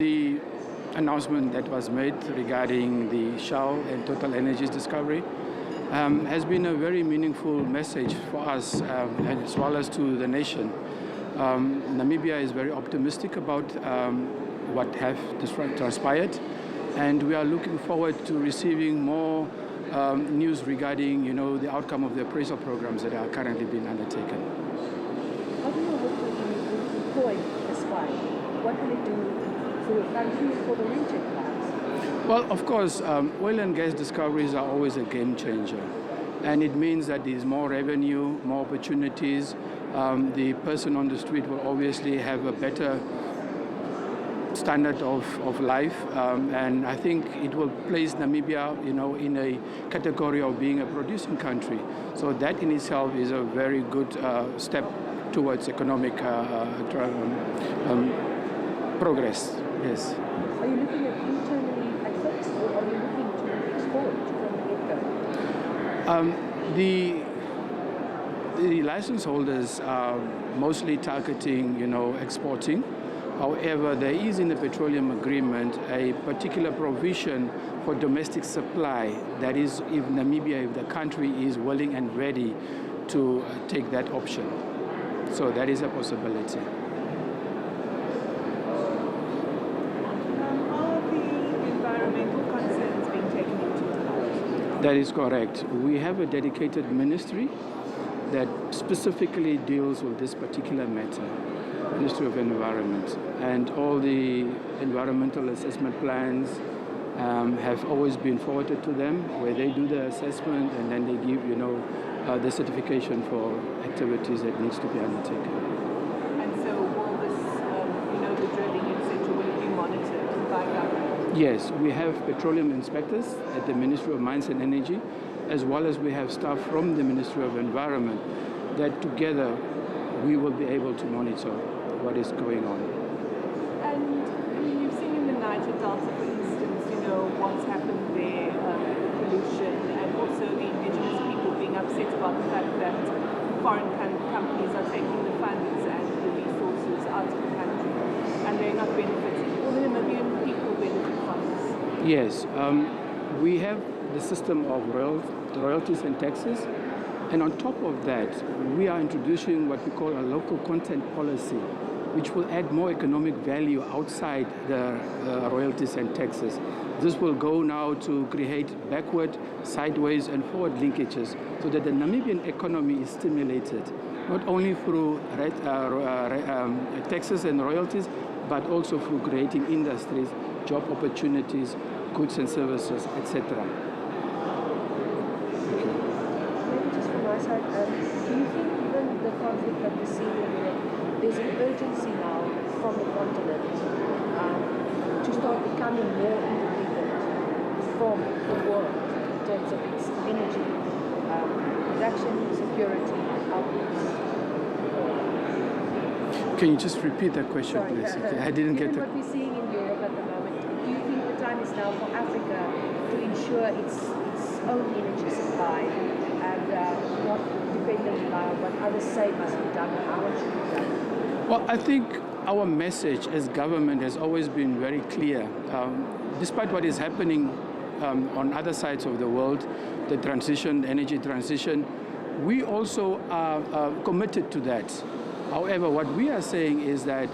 The announcement that was made regarding the Shell and Total Energies discovery has been a very meaningful message for us as well as to the nation. Namibia is very optimistic about what have transpired, and we are looking forward to receiving more news regarding, the outcome of the appraisal programs that are currently being undertaken. How do you hope to deploy this fund? What will it do for your country and for the region, perhaps? Well, of course, oil and gas discoveries are always a game changer. And it means that there's more revenue, more opportunities. The person on the street will obviously have a better standard of life. And I think it will place Namibia, in a category of being a producing country. So that in itself is a very good step towards economic progress. Yes. Are you looking at internally at first, or are you looking to export from the get-go? The license holders are mostly targeting, exporting. However, there is in the petroleum agreement a particular provision for domestic supply. That is, if Namibia, if the country is willing and ready to take that option. So that is a possibility. That is correct. We have a dedicated ministry that specifically deals with this particular matter, Ministry of Environment. And all the environmental assessment plans have always been forwarded to them, where they do the assessment and then they give, the certification for activities that needs to be undertaken. And so will this, the drilling, etc., will it be monitored by government? Yes, we have petroleum inspectors at the Ministry of Mines and Energy, as well as we have staff from the Ministry of Environment, that together we will be able to monitor what is going on. And you've seen in the Niger Delta, for instance, what's happened there, pollution, and also the indigenous people being upset about the fact that foreign companies are taking the funds and the resources out of the country, and they're not benefiting. Will the Namibian people benefit from this? Yes, we have the system of royalties and taxes, and on top of that, we are introducing what we call a local content policy, which will add more economic value outside the royalties and taxes. This will go now to create backward, sideways, and forward linkages so that the Namibian economy is stimulated, not only through taxes and royalties, but also through creating industries, job opportunities, goods and services, etc. Maybe just from my side, do you think given the conflict that we're seeing in Europe, there's an urgency now from the continent to start becoming more independent from the world in terms of its energy, production, security, outputs? Can you just repeat that question, Sorry, please? I didn't get what we're seeing in Europe at the moment, do you think the time is now for Africa to ensure its own energy supply and not dependent on what others say must be done or how it should be done? Well, I think our message as government has always been very clear. Despite what is happening on other sides of the world, the transition, energy transition, we also are committed to that. However, what we are saying is that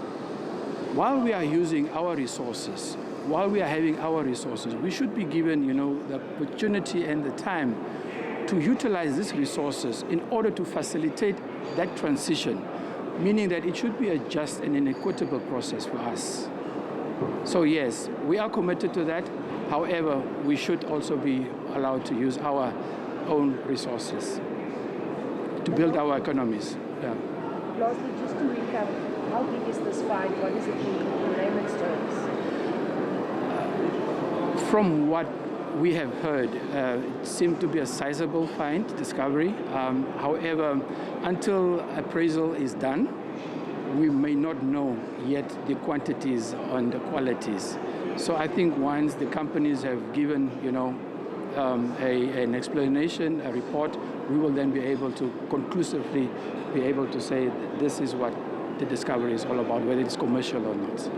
while we are using our resources, while we are having our resources, we should be given, the opportunity and the time to utilize these resources in order to facilitate that transition, meaning that it should be a just and an equitable process for us. So yes, we are committed to that. However, we should also be allowed to use our own resources to build our economies. Yeah. Lastly, just to recap, how big is this find? What does it mean in layman's terms? From what we have heard, it seemed to be a sizable find, discovery. However, until appraisal is done, we may not know yet the quantities and the qualities. So I think once the companies have given, an explanation, a report, we will then be able to conclusively be able to say that this is what the discovery is all about, whether it's commercial or not.